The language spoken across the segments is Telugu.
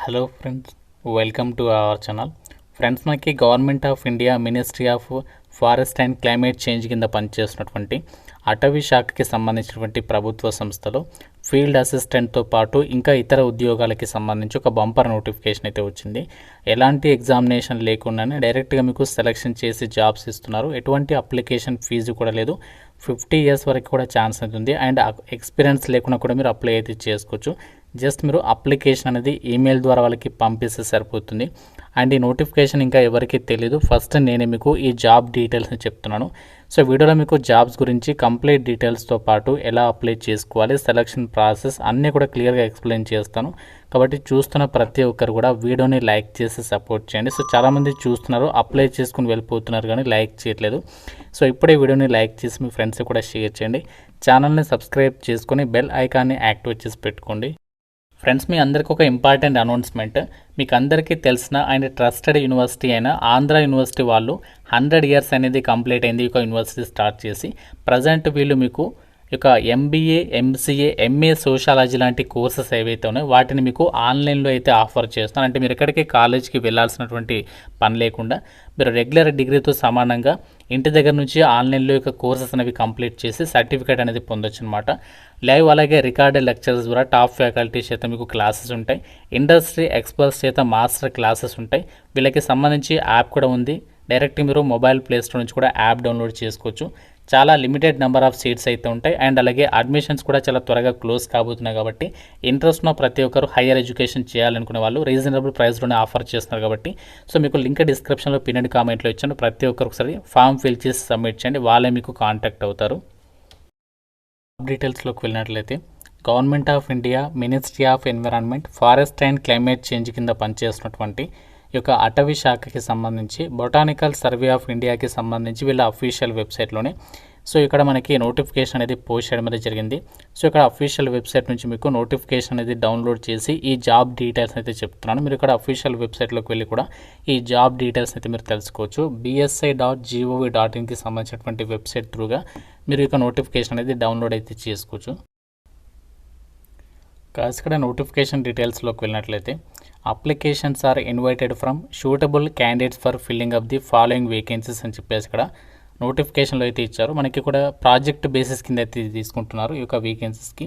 Hello friends, welcome to our channel. Friends, మనకి government of India ministry of forest and climate change కింద పనిచేస్తున్నటువంటి అటవీ శాఖకి సంబంధించినటువంటి ప్రభుత్వ సంస్థలో ఫీల్డ్ అసిస్టెంట్తో పాటు ఇంకా ఇతర ఉద్యోగాలకి సంబంధించి ఒక బంపర్ నోటిఫికేషన్ అయితే వచ్చింది. ఎలాంటి ఎగ్జామినేషన్ లేకుండానే డైరెక్ట్గా మీకు సెలెక్షన్ చేసి జాబ్స్ ఇస్తున్నారు. ఎటువంటి అప్లికేషన్ ఫీజు కూడా లేదు. 50 years వరకు కూడా ఛాన్స్ అవుతుంది. అండ్ ఎక్స్పీరియన్స్ లేకుండా కూడా మీరు అప్లై అయితే చేసుకోవచ్చు. జస్ట్ మీరు అప్లికేషన్ అనేది ఈమెయిల్ ద్వారా వాళ్ళకి పంపిస్తే సరిపోతుంది. అండ్ ఈ నోటిఫికేషన్ ఇంకా ఎవరికి తెలీదు. ఫస్ట్ నేనే మీకు ఈ జాబ్ డీటెయిల్స్ని చెప్తున్నాను. సో వీడియోలో మీకు జాబ్స్ గురించి కంప్లీట్ డీటెయిల్స్తో పాటు ఎలా అప్లై చేసుకోవాలి, సెలక్షన్ ప్రాసెస్ అన్నీ కూడా క్లియర్గా ఎక్స్ప్లెయిన్ చేస్తాను. కాబట్టి చూస్తున్న ప్రతి ఒక్కరు కూడా వీడియోని లైక్ చేసి సపోర్ట్ చేయండి. సో చాలామంది చూస్తున్నారు, అప్లై చేసుకుని వెళ్ళిపోతున్నారు కానీ లైక్ చేయట్లేదు. సో ఇప్పుడే వీడియోని లైక్ చేసి మీ ఫ్రెండ్స్కి కూడా షేర్ చేయండి. ఛానల్ని సబ్స్క్రైబ్ చేసుకొని బెల్ ఐకాన్ని యాక్టివేట్ చేసి పెట్టుకోండి. ఫ్రెండ్స్, మీ అందరికీ ఒక ఇంపార్టెంట్ అనౌన్స్మెంట్. మీకు అందరికీ తెలిసిన అండ్ ట్రస్టెడ్ యూనివర్సిటీ అయిన ఆంధ్ర యూనివర్సిటీ వాళ్ళు 100 years అనేది కంప్లీట్ అయింది ఈ యూనివర్సిటీ స్టార్ట్ చేసి. ప్రజెంట్ వీళ్ళు మీకు ఇక ఎంబీఏ, ఎంసీఏ, ఎంఏ సోషాలజీ లాంటి కోర్సెస్ ఏవైతే ఉన్నాయో వాటిని మీకు ఆన్లైన్లో అయితే ఆఫర్ చేస్తున్నారు. అంటే మీరు ఎక్కడికి కాలేజ్కి వెళ్ళాల్సినటువంటి పని లేకుండా మీరు రెగ్యులర్ డిగ్రీతో సమానంగా ఇంటి దగ్గర నుంచి ఆన్లైన్లో యొక్క కోర్సెస్ అనేవి కంప్లీట్ చేసి సర్టిఫికేట్ అనేది పొందొచ్చు అనమాట. లైవ్ అలాగే రికార్డెడ్ లెక్చర్స్ ద్వారా టాప్ ఫ్యాకల్టీ చేత మీకు క్లాసెస్ ఉంటాయి. ఇండస్ట్రీ ఎక్స్పర్ట్స్ చేత మాస్టర్ క్లాసెస్ ఉంటాయి. వీళ్ళకి సంబంధించి యాప్ కూడా ఉంది. డైరెక్ట్ మీరు మొబైల్ ప్లే స్టోర్ నుంచి కూడా యాప్ డౌన్లోడ్ చేసుకోవచ్చు. చాలా లిమిటెడ్ నెంబర్ ఆఫ్ సీట్స్ అయితే ఉంటాయి. అండ్ అలాగే అడ్మిషన్స్ కూడా చాలా త్వరగా క్లోజ్ కాబోతున్నాయి. కాబట్టి ఇంట్రెస్ట్ ఉన్న ప్రతి ఒక్కరు హైయర్ ఎడ్యుకేషన్ చేయాలనుకునే వాళ్ళు రీజనబుల్ ప్రైస్లోనే ఆఫర్ చేస్తున్నారు. కాబట్టి సో మీకు లింక్ డిస్క్రిప్షన్లో పిన్నెడ్ కామెంట్లో ఇచ్చాను. ప్రతి ఒక్కరు ఒకసారి ఫామ్ ఫిల్ చేసి సబ్మిట్ చేయండి. వాళ్ళే మీకు కాంటాక్ట్ అవుతారు. డీటెయిల్స్లోకి వెళ్ళినట్లయితే government of India ministry of environment, forest and climate change కింద పనిచేస్తున్నటువంటి ఈ యొక్క అటవీ శాఖకి సంబంధించి బొటానికల్ సర్వే ఆఫ్ ఇండియాకి సంబంధించి వీళ్ళ అఫీషియల్ వెబ్సైట్లోనే సో ఇక్కడ మనకి నోటిఫికేషన్ అనేది పోస్ట్ చేయడం అనేది జరిగింది. సో ఇక్కడ అఫీషియల్ వెబ్సైట్ నుంచి మీకు నోటిఫికేషన్ అనేది డౌన్లోడ్ చేసి ఈ జాబ్ డీటెయిల్స్ అయితే చెప్తున్నాను. మీరు ఇక్కడ అఫీషియల్ వెబ్సైట్లోకి వెళ్ళి కూడా ఈ జాబ్ డీటెయిల్స్ అయితే మీరు తెలుసుకోవచ్చు. bsi.gov.inకి సంబంధించినటువంటి వెబ్సైట్ త్రూగా మీరు ఇక నోటిఫికేషన్ అనేది డౌన్లోడ్ అయితే చేసుకోవచ్చు. ఇక్కడ నోటిఫికేషన్ డీటెయిల్స్లోకి వెళ్ళినట్లయితే applications are invited from suitable candidates for filling up the following vacancies అని చెప్పేసి ఇక్కడ నోటిఫికేషన్లో అయితే ఇచ్చారు. మనకి కూడా ప్రాజెక్ట్ బేసిస్ కింద అయితే తీసుకుంటున్నారు. ఈ యొక్క వేకెన్సీస్కి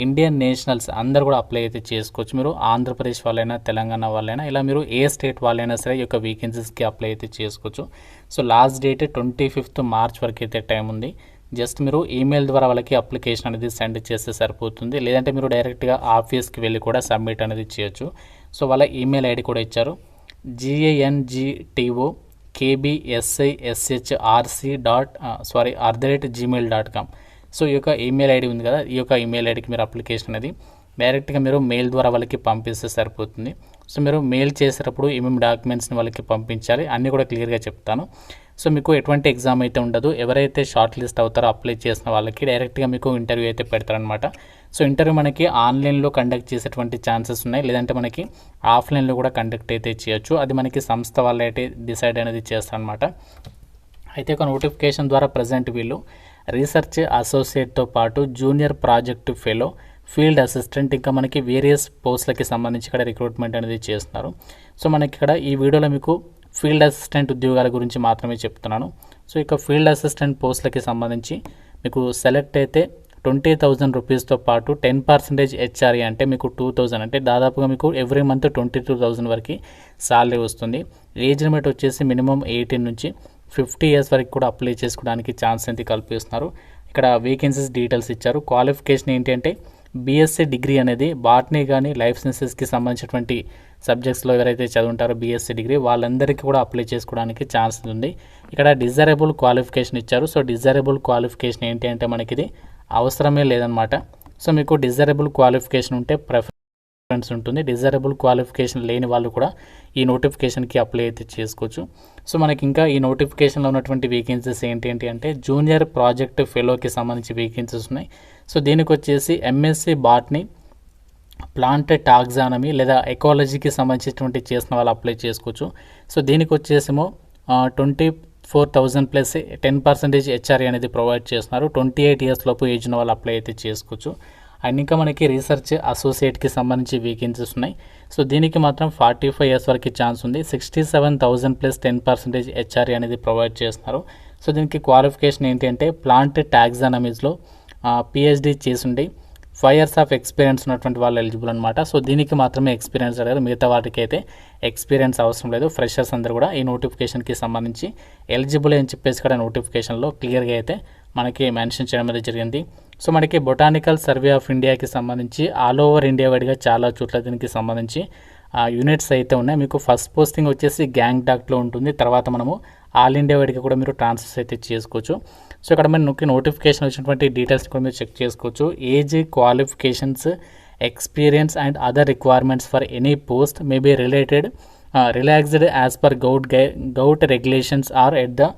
ఇండియన్ నేషనల్స్ అందరూ కూడా అప్లై అయితే చేసుకోవచ్చు. మీరు ఆంధ్రప్రదేశ్ వాళ్ళైనా, తెలంగాణ వాళ్ళైనా, ఇలా మీరు ఏ స్టేట్ వాళ్ళైనా సరే ఈ యొక్క వేకెన్సీస్కి అప్లై అయితే చేసుకోవచ్చు. So last date 25th March వరకు అయితే టైం ఉంది. జస్ట్ మీరు ఈమెయిల్ ద్వారా వాళ్ళకి అప్లికేషన్ అనేది సెండ్ చేస్తే సరిపోతుంది. లేదంటే మీరు డైరెక్ట్గా ఆఫీస్కి వెళ్ళి కూడా సబ్మిట్ అనేది చేయొచ్చు. సో వాళ్ళ ఈమెయిల్ ఐడి కూడా ఇచ్చారు. gangtoKBSISHRC.gmail.com. సో ఈ యొక్క ఈమెయిల్ ఐడి ఉంది కదా, ఈ యొక్క ఈమెయిల్ ఐడికి మీరు అప్లికేషన్ అనేది డైరెక్ట్గా మీరు మెయిల్ ద్వారా వాళ్ళకి పంపిస్తే సరిపోతుంది. సో మీరు మెయిల్ చేసేటప్పుడు ఏమేమి డాక్యుమెంట్స్ని వాళ్ళకి పంపించాలి అన్నీ కూడా క్లియర్గా చెప్తాను. సో మీకు ఎటువంటి ఎగ్జామ్ అయితే ఉండదు. ఎవరైతే షార్ట్ లిస్ట్ అవుతారో అప్లై చేసిన వాళ్ళకి డైరెక్ట్గా మీకు ఇంటర్వ్యూ అయితే పెడతారనమాట. సో ఇంటర్వ్యూ మనకి ఆన్లైన్లో కండక్ట్ చేసేటువంటి ఛాన్సెస్ ఉన్నాయి. లేదంటే మనకి ఆఫ్లైన్లో కూడా కండక్ట్ అయితే చేయొచ్చు. అది మనకి సంస్థ వాళ్ళు అయితే డిసైడ్ అనేది చేస్తారనమాట. అయితే ఒక నోటిఫికేషన్ ద్వారా ప్రజెంట్ వీళ్ళు రీసెర్చ్ అసోసియేట్తో పాటు junior project fellow, field assistant, ఇంకా మనకి వేరియస్ పోస్టులకి సంబంధించి ఇక్కడ రిక్రూట్మెంట్ అనేది చేస్తున్నారు. సో మనకి ఇక్కడ ఈ వీడియోలో మీకు ఫీల్డ్ అసిస్టెంట్ ఉద్యోగాల గురించి మాత్రమే చెప్తున్నాను. సో ఇక ఫీల్డ్ అసిస్టెంట్ పోస్టులకి సంబంధించి మీకు సెలెక్ట్ అయితే 20,000 రూపీస్తో పాటు 10% హెచ్ఆర్ఏ అంటే మీకు 2,000, అంటే దాదాపుగా మీకు ఎవ్రీ మంత్ 22,000 వరకు సాలరీ వస్తుంది. ఏజ్ లిమిట్ వచ్చేసి మినిమం 18 నుంచి 50 years వరకు కూడా అప్లై చేసుకోవడానికి ఛాన్స్ అయితే కల్పిస్తున్నారు. ఇక్కడ వేకెన్సీస్ డీటెయిల్స్ ఇచ్చారు. క్వాలిఫికేషన్ ఏంటి అంటే బీఎస్సీ డిగ్రీ అనేది బాటనీ కానీ లైఫ్ సైన్సెస్కి సంబంధించినటువంటి సబ్జెక్ట్స్లో ఎవరైతే చదువుంటారో బీఎస్సీ డిగ్రీ వాళ్ళందరికీ కూడా అప్లై చేసుకోవడానికి ఛాన్స్ ఉంది. ఇక్కడ డిజైరబుల్ క్వాలిఫికేషన్ ఇచ్చారు. సో డిజైరబుల్ క్వాలిఫికేషన్ ఏంటి అంటే మనకి ఇది అవసరమే లేదనమాట. సో మీకు డిజైరబుల్ క్వాలిఫికేషన్ ఉంటే ప్రిఫరెన్స్ ఉంటుంది. డిజైరబుల్ క్వాలిఫికేషన్ లేని వాళ్ళు కూడా ఈ నోటిఫికేషన్కి అప్లై అయితే చేసుకోవచ్చు. సో మనకి ఇంకా ఈ నోటిఫికేషన్లో ఉన్నటువంటి వేకెన్సీస్ ఏంటి అంటే జూనియర్ ప్రాజెక్ట్ ఫెలోకి సంబంధించి వేకెన్సీస్ ఉన్నాయి. సో దీనికి వచ్చేసి ఎంఎస్సి బాటనీ, ప్లాంట్ టాక్సానమీ లేదా ఎకాలజీకి సంబంధించినటువంటి చేసిన వాళ్ళు అప్లై చేసుకోవచ్చు. సో దీనికి వచ్చేసేమో 24,000 ప్లస్ 10% హెచ్ఆర్ఏ అనేది ప్రొవైడ్ చేస్తున్నారు. 28 years లోపు ఏజ్ ఉన్న వాళ్ళు అప్లై అయితే చేసుకోవచ్చు. అండ్ ఇంకా మనకి రీసెర్చ్ అసోసియేట్కి సంబంధించి వేకెన్సీస్ ఉన్నాయి. సో దీనికి మాత్రం 45 ఇయర్స్ వరకు ఛాన్స్ ఉంది. 67,000 ప్లస్ 10% హెచ్ఆర్ఏ అనేది ప్రొవైడ్ చేస్తున్నారు. సో దీనికి క్వాలిఫికేషన్ ఏంటి అంటే ప్లాంట్ టాక్సానమీస్లో పిహెచ్డి చేసుండి 5 ఇయర్స్ ఆఫ్ ఎక్స్పీరియన్స్ ఉన్నటువంటి వాళ్ళు ఎలిజిబుల్ అనమాట. సో దీనికి మాత్రమే ఎక్స్పీరియన్స్ అడిగారు, మిగతా వాటికి అయితే ఎక్స్పీరియన్స్ అవసరం లేదు. ఫ్రెషర్స్ అందరూ కూడా ఈ నోటిఫికేషన్కి సంబంధించి ఎలిజిబుల్ అని చెప్పేసి కూడా నోటిఫికేషన్లో క్లియర్గా అయితే మనకి మెన్షన్ చేయడం అనేది జరిగింది. సో మనకి బొటానికల్ సర్వే ఆఫ్ ఇండియాకి సంబంధించి ఆల్ ఓవర్ ఇండియా వైడ్గా చాలా చోట్ల దీనికి సంబంధించి యూనిట్స్ అయితే ఉన్నాయి. మీకు ఫస్ట్ పోస్టింగ్ వచ్చేసి గ్యాంగ్టాక్లో ఉంటుంది. తర్వాత మనము ఆల్ ఇండియా వైడ్గా కూడా మీరు ట్రాన్స్ఫర్స్ అయితే చేసుకోవచ్చు. సో ఇక్కడ మనకి నోటిఫికేషన్ వచ్చినటువంటి డీటెయిల్స్ కూడా మీరు చెక్ చేసుకోవచ్చు. Age, qualifications, experience and other requirements for any post may be relaxed as per govt regulations or at the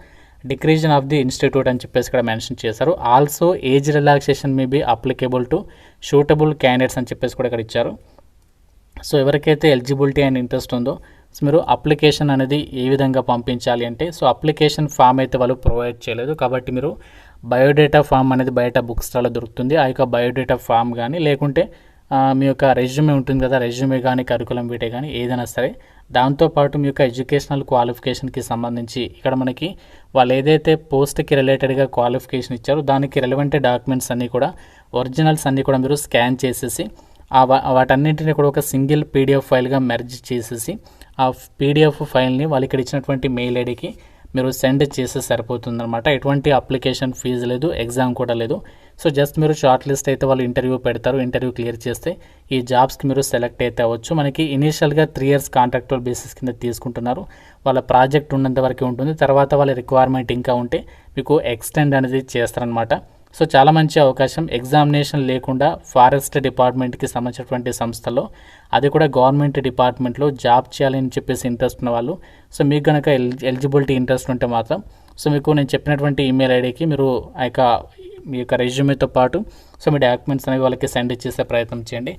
discretion of the institute అని చెప్పేసి ఇక్కడ మెన్షన్ చేశారు. Also age relaxation may be applicable to suitable candidates అని చెప్పేసి కూడా ఇక్కడ ఇచ్చారు. సో ఎవరికైతే ఎలిజిబిలిటీ అండ్ ఇంట్రెస్ట్ ఉందో సో మీరు అప్లికేషన్ అనేది ఏ విధంగా పంపించాలి అంటే సో అప్లికేషన్ ఫామ్ అయితే వాళ్ళు ప్రొవైడ్ చేయలేదు, కాబట్టి మీరు బయోడేటా ఫామ్ అనేది బయట బుక్ స్టాల్లో దొరుకుతుంది. ఆ యొక్క బయోడేటా ఫామ్ కానీ లేకుంటే మీ యొక్క రెజ్యూమే ఉంటుంది కదా, రెజ్యూమే కానీ కరికులం వీటే కానీ ఏదైనా సరే, దాంతోపాటు మీ యొక్క ఎడ్యుకేషనల్ క్వాలిఫికేషన్కి సంబంధించి ఇక్కడ మనకి వాళ్ళు ఏదైతే పోస్ట్కి రిలేటెడ్గా క్వాలిఫికేషన్ ఇచ్చారో దానికి రెలవెంట్ డాక్యుమెంట్స్ అన్నీ కూడా ఒరిజినల్స్ అన్నీ కూడా మీరు స్కాన్ చేసేసి వాటన్నింటినీ కూడా ఒక సింగిల్ పీడిఎఫ్ ఫైల్గా మెర్జ్ చేసేసి ఆ పీడిఎఫ్ ఫైల్ని వాళ్ళు ఇక్కడ ఇచ్చినటువంటి మెయిల్ ఐడికి మీరు సెండ్ చేస్తే సరిపోతుందన్నమాట. ఎటువంటి అప్లికేషన్ ఫీజు లేదు, ఎగ్జామ్ కూడా లేదు. సో జస్ట్ మీరు షార్ట్ లిస్ట్ అయితే వాళ్ళు ఇంటర్వ్యూ పెడతారు, ఇంటర్వ్యూ క్లియర్ చేస్తే ఈ జాబ్స్కి మీరు సెలెక్ట్ అయితే అవ్వచ్చు. మనకి ఇనీషియల్గా 3 ఇయర్స్ కాంట్రాక్టువల్ బేసిస్ కింద తీసుకుంటున్నారు. వాళ్ళ ప్రాజెక్ట్ ఉన్నంత వరకు ఉంటుంది, తర్వాత వాళ్ళ రిక్వైర్మెంట్ ఇంకా ఉంటే మీకు ఎక్స్టెండ్ అనేది చేస్తారనమాట. సో చాలా మంచి అవకాశం. ఎగ్జామినేషన్ లేకుండా ఫారెస్ట్ డిపార్ట్మెంట్కి సంబంధించినటువంటి సంస్థల్లో, అది కూడా గవర్నమెంట్ డిపార్ట్మెంట్లో జాబ్ చేయాలని చెప్పేసి ఇంట్రెస్ట్ ఉన్న వాళ్ళు, సో మీకు కనుక ఎలిజిబిలిటీ ఇంట్రెస్ట్ ఉంటే మాత్రం సో మీకు నేను చెప్పినటువంటి ఈమెయిల్ ఐడికి మీరు మీ యొక్క రెజ్యూమేతో పాటు సో మీ డాక్యుమెంట్స్ అనేవి వాళ్ళకి సెండ్ చేసే ప్రయత్నం చేయండి.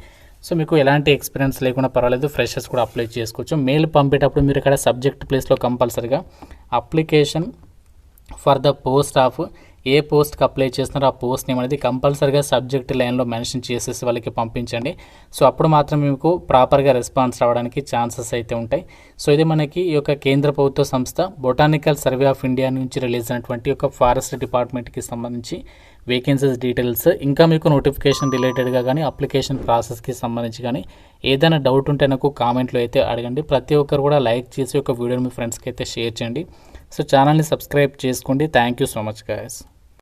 సో మీకు ఎలాంటి ఎక్స్పీరియన్స్ లేకుండా పర్వాలేదు, ఫ్రెషర్స్ కూడా అప్లై చేసుకోవచ్చు. మెయిల్ పంపేటప్పుడు మీరు ఇక్కడ సబ్జెక్ట్ ప్లేస్లో కంపల్సరీగా application for the post of ఏ పోస్ట్కి అప్లై చేస్తున్నారో ఆ పోస్ట్ నేమ్ అనేది కంపల్సరీగా సబ్జెక్ట్ లైన్లో మెన్షన్ చేసేసి వాళ్ళకి పంపించండి. సో అప్పుడు మాత్రం మీకు ప్రాపర్గా రెస్పాన్స్ రావడానికి ఛాన్సెస్ అయితే ఉంటాయి. సో ఇది మనకి ఈ యొక్క కేంద్ర ప్రభుత్వ సంస్థ బొటానికల్ సర్వే ఆఫ్ ఇండియా నుంచి రిలీజ్ అయినటువంటి ఒక ఫారెస్ట్ డిపార్ట్మెంట్కి సంబంధించి వేకెన్సీస్ డీటెయిల్స్. ఇంకా మీకు నోటిఫికేషన్ రిలేటెడ్గా కానీ అప్లికేషన్ ప్రాసెస్కి సంబంధించి కానీ ఏదైనా డౌట్ ఉంటే నాకు కామెంట్లో అయితే అడగండి. ప్రతి ఒక్కరు కూడా లైక్ చేసి ఒక వీడియోని మీ ఫ్రెండ్స్కి అయితే షేర్ చేయండి. సో ఛానల్ని సబ్స్క్రైబ్ చేసుకోండి. Thank you so much guys.